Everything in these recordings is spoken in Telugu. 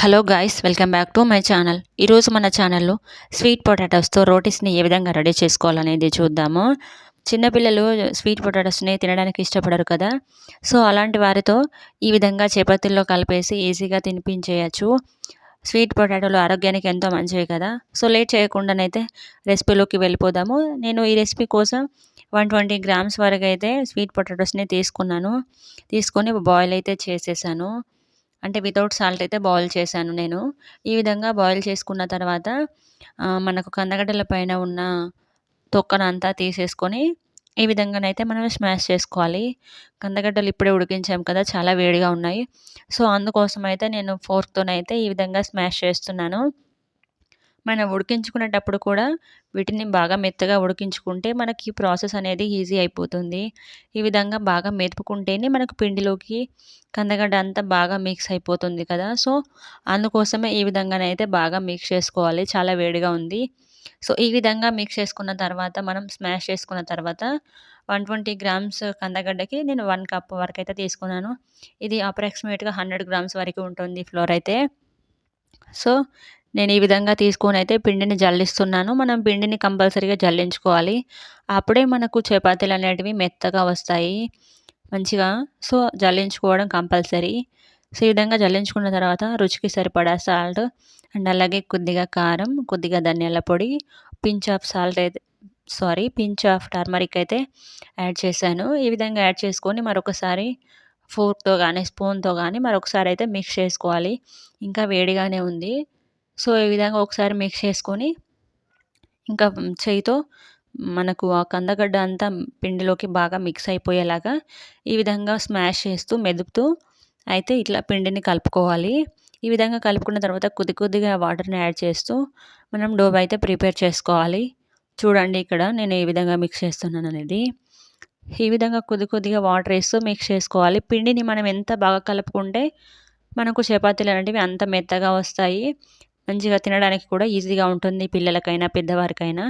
Hello guys, welcome back to my channel. ఈరోజు మన ఛానల్లో స్వీట్ పొటాటోస్తో రోటీస్ని ఏ విధంగా రెడీ చేసుకోవాలనేది చూద్దాము. చిన్నపిల్లలు స్వీట్ పొటాటోస్ని తినడానికి ఇష్టపడరు కదా. సో అలాంటి వారితో ఈ విధంగా చపాతీల్లో కలిపేసి ఈజీగా తినిపించేయచ్చు. స్వీట్ పొటాటోలు ఆరోగ్యానికి ఎంతో మంచివి కదా. సో లేట్ చేయకుండానైతే రెసిపీలోకి వెళ్ళిపోదాము. నేను ఈ రెసిపీ కోసం 120 గ్రామ్స్ వరకు అయితే స్వీట్ పొటాటోస్ని తీసుకొని బాయిల్ అయితే చేసేసాను. అంటే వితౌట్ సాల్ట్ అయితే బాయిల్ చేశాను నేను. ఈ విధంగా బాయిల్ చేసుకున్న తర్వాత మనకు కందగడ్డల పైన ఉన్న తొక్కనంతా తీసేసుకొని ఈ విధంగానైతే మనం స్మాష్ చేసుకోవాలి. కందగడ్డలు ఇప్పుడే ఉడికించాం కదా, చాలా వేడిగా ఉన్నాయి. సో అందుకోసం అయితే నేను ఫోర్క్‌తోనైతే ఈ విధంగా స్మాష్ చేస్తున్నాను. మనం ఉడికించుకునేటప్పుడు కూడా వీటిని బాగా మెత్తగా ఉడికించుకుంటే మనకి ప్రాసెస్ అనేది ఈజీ అయిపోతుంది. ఈ విధంగా బాగా మెదుపుకుంటేనే మనకు పిండిలోకి కందగడ్డ అంతా బాగా మిక్స్ అయిపోతుంది కదా. సో అందుకోసమే ఈ విధంగానైతే బాగా మిక్స్ చేసుకోవాలి. చాలా వేడిగా ఉంది. సో ఈ విధంగా మిక్స్ చేసుకున్న తర్వాత మనం స్మాష్ చేసుకున్న తర్వాత 120 గ్రామ్స్ కందగడ్డకి నేను 1 కప్ వరకైతే తీసుకున్నాను. ఇది అప్రాక్సిమేట్‌గా 100 గ్రామ్స్ వరకు ఉంటుంది ఫ్లోర్ అయితే. సో నేను ఈ విధంగా తీసుకొనైతే పిండిని జల్లిస్తున్నాను. మనం పిండిని కంపల్సరీగా జల్లించుకోవాలి. అప్పుడే మనకు చపాతీలనేటివి మెత్తగా వస్తాయి మంచిగా. So జల్లించుకోవడం compulsory. సో ఈ విధంగా జల్లించుకున్న తర్వాత రుచికి సరిపడా సాల్ట్ అండ్ అలాగే కొద్దిగా కారం, కొద్దిగా ధనియాల పొడి, పించ్ ఆఫ్ టర్మరిక్ అయితే యాడ్ చేశాను. ఈ విధంగా యాడ్ చేసుకొని మరొకసారి ఫోర్క్‌తో గానీ, స్పూన్‌తో గానీ మరొకసారి అయితే మిక్స్ చేసుకోవాలి. ఇంకా వేడిగానే ఉంది. సో ఈ విధంగా ఒకసారి మిక్స్ చేసుకొని ఇంకా చేయితో మనకు ఆ కందగడ్డ అంతా పిండిలోకి బాగా మిక్స్ అయిపోయేలాగా ఈ విధంగా స్మాష్ చేస్తూ మెదుపుతూ అయితే ఇట్లా పిండిని కలుపుకోవాలి. ఈ విధంగా కలుపుకున్న తర్వాత కొద్ది కొద్దిగా వాటర్‌ని యాడ్ చేస్తూ మనం డో అయితే ప్రిపేర్ చేసుకోవాలి. చూడండి ఇక్కడ నేను ఏ విధంగా మిక్స్ చేస్తున్నాననేది. ఈ విధంగా కొద్ది కొద్దిగా వాటర్ ఏస్తూ మిక్స్ చేసుకోవాలి. పిండిని మనం ఎంత బాగా కలుపుకుంటే మనకు చపాతీలు అనేటివి అంత మెత్తగా వస్తాయి. మంచిగా తినడానికి కూడా ఈజీగా ఉంటుంది పిల్లలకైనా, పెద్దవారికైనా.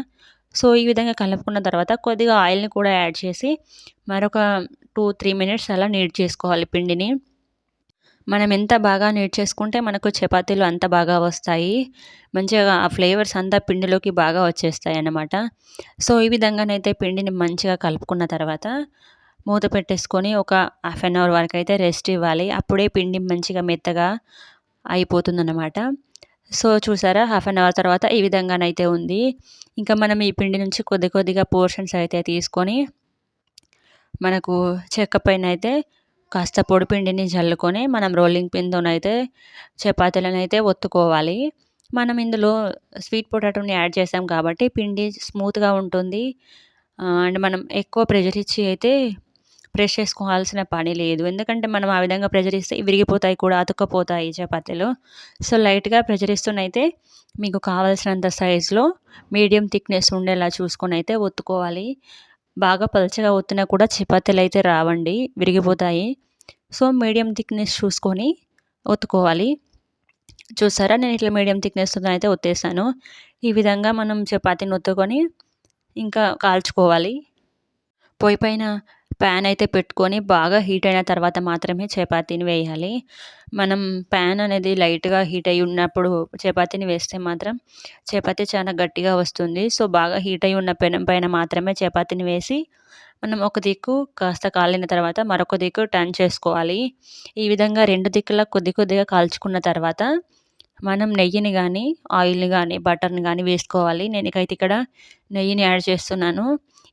సో ఈ విధంగా కలుపుకున్న తర్వాత కొద్దిగా ఆయిల్‌ని కూడా యాడ్ చేసి మరొక 2, 3 మినిట్స్ అలా నీడ్ చేసుకోవాలి పిండిని. మనం ఎంత బాగా నీడ్ చేసుకుంటే మనకు చపాతీలు అంత బాగా వస్తాయి. మంచిగా ఆ ఫ్లేవర్స్ అంతా పిండిలోకి బాగా వచ్చేస్తాయన్నమాట. సో ఈ విధంగానైతే పిండిని మంచిగా కలుపుకున్న తర్వాత మూత పెట్టేసుకొని ఒక హాఫ్ అన్ అవర్ వరకైతే రెస్ట్ ఇవ్వాలి. అప్పుడే పిండి మంచిగా మెత్తగా అయిపోతుందన్నమాట. సో చూసారా, హాఫ్ అన్ అవర్ తర్వాత ఈ విధంగానైతే ఉంది. ఇంకా మనం ఈ పిండి నుంచి కొద్ది కొద్దిగా పోర్షన్స్ అయితే తీసుకొని మనకు చెక్క పైన అయితే కాస్త పొడి పిండిని జల్లుకొని మనం రోలింగ్ పిన్‌తోనైతే చపాతీలనైతే ఒత్తుకోవాలి. మనం ఇందులో స్వీట్ పొటాటోని యాడ్ చేసాం కాబట్టి పిండి స్మూత్‌గా ఉంటుంది. అండ్ మనం ఎక్కువ ప్రెషర్ ఇచ్చి అయితే ప్రెస్ చేసుకోవాల్సిన పని లేదు. ఎందుకంటే మనం ఆ విధంగా ప్రెషర్ ఇస్తే విరిగిపోతాయి కూడా, అతుక్కపోతాయి చపాతీలు. సో లైట్‌గా ప్రెషర్ ఇస్తూనైతే మీకు కావాల్సినంత సైజులో మీడియం థిక్‌నెస్ ఉండేలా చూసుకొనైతే ఒత్తుకోవాలి. బాగా పల్చగా ఒత్తినా కూడా చపాతీలైతే రావండి, విరిగిపోతాయి. సో మీడియం థిక్‌నెస్ చూసుకొని ఒత్తుకోవాలి. చూసారా, నేను ఇట్లా మీడియం థిక్‌నెస్‌తో అయితే ఒత్తేసాను. ఈ విధంగా మనం చపాతీని ఒత్తుకొని ఇంకా కాల్చుకోవాలి. పొయ్యి పైన ప్యాన్ అయితే పెట్టుకొని బాగా హీట్ అయిన తర్వాత మాత్రమే చపాతీని వేయాలి. మనం ప్యాన్ అనేది లైట్‌గా హీట్ అయ్యి ఉన్నప్పుడు చపాతీని వేస్తే మాత్రం చపాతీ చాలా గట్టిగా వస్తుంది. సో బాగా హీట్ అయ్యి ఉన్న పెనం పైన మాత్రమే చపాతీని వేసి మనం ఒక దిక్కు కాస్త కాలిన తర్వాత మరొక దిక్కు టర్న్ చేసుకోవాలి. ఈ విధంగా 2 దిక్కులా కొద్ది కొద్దిగా కాల్చుకున్న తర్వాత మనం నెయ్యిని గానీ, ఆయిల్‌ని గానీ, బటర్‌ని గానీ వేసుకోవాలి. నేనికైతే ఇక్కడ నెయ్యిని యాడ్ చేస్తున్నాను.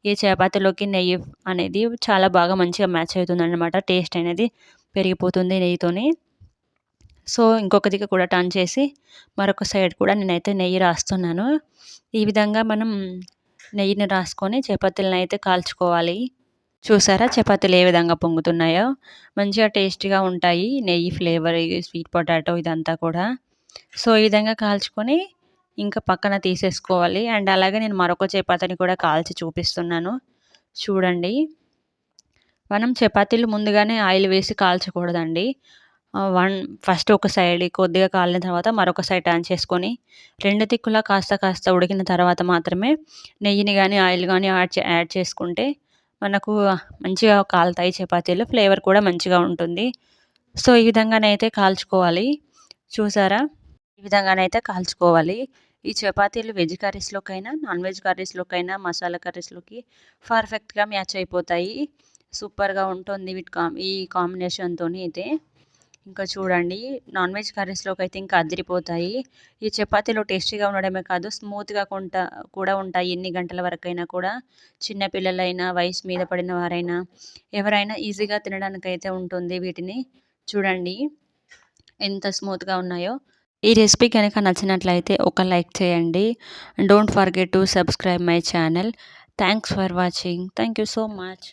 ఈ చపాతీలోకి నెయ్యి అనేది చాలా బాగా మంచిగా మ్యాచ్ అవుతుందన్నమాట. టేస్ట్ అనేది పెరిగిపోతుంది నెయ్యితోని. సో ఇంకొక దిక్కు కూడా టర్న్ చేసి మరొక సైడ్ కూడా నేనైతే నెయ్యి రాస్తున్నాను. ఈ విధంగా మనం నెయ్యిని రాసుకొని చపాతీలనైతే కాల్చుకోవాలి. చూసారా, చపాతీలు ఏ విధంగా పొంగుతున్నాయో. మంచిగా టేస్టీగా ఉంటాయి. నెయ్యి ఫ్లేవర్, ఈ స్వీట్ పొటాటో ఇదంతా కూడా. సో ఈ విధంగా కాల్చుకొని ఇంకా పక్కన తీసేసుకోవాలి. అండ్ అలాగే నేను మరొక చపాతీని కూడా కాల్చి చూపిస్తున్నాను. చూడండి, మనం చపాతీలు ముందుగానే ఆయిల్ వేసి కాల్చకూడదండి. ఫస్ట్ ఒక సైడ్ కొద్దిగా కాలిన తర్వాత మరొక సైడ్ టర్న్ చేసుకొని 2 దిక్కులా కాస్త కాస్త ఉడికిన తర్వాత మాత్రమే నెయ్యిని గానీ, ఆయిల్ గానీ యాడ్ చేసుకుంటే మనకు మంచిగా కాలుతాయి చపాతీలు. ఫ్లేవర్ కూడా మంచిగా ఉంటుంది. సో ఈ విధంగానైతే కాల్చుకోవాలి. చూసారా? ఈ విధంగానైతే కాల్చుకోవాలి. ఈ చపాతీలు వెజ్ కర్రీస్‌లోకైనా, నాన్ వెజ్ కర్రీస్‌లోకైనా, మసాలా కర్రీస్‌లోకి పర్ఫెక్ట్‌గా మ్యాచ్ అయిపోతాయి. సూపర్‌గా ఉంటుంది ఈ కాంబినేషన్‌తోని అయితే. ఇంకా చూడండి నాన్ వెజ్ కర్రీస్‌లోకైతే ఇంకా అదిరిపోతాయి. ఈ చపాతీలు టేస్టీగా ఉండడమే కాదు స్మూత్‌గా కూడా ఉంటాయి. ఎన్ని గంటల వరకైనా కూడా చిన్న పిల్లలైనా, వయసు మీద పడిన వారైనా, ఎవరైనా ఈజీగా తినడానికైతే ఉంటుంది వీటిని. చూడండి ఎంత స్మూత్‌గా ఉన్నాయో. ఈ రెసిపీ గనక నచ్చినట్లయితే ఒక లైక్ చేయండి. Don't forget to subscribe my channel. Thanks for watching. Thank you so much.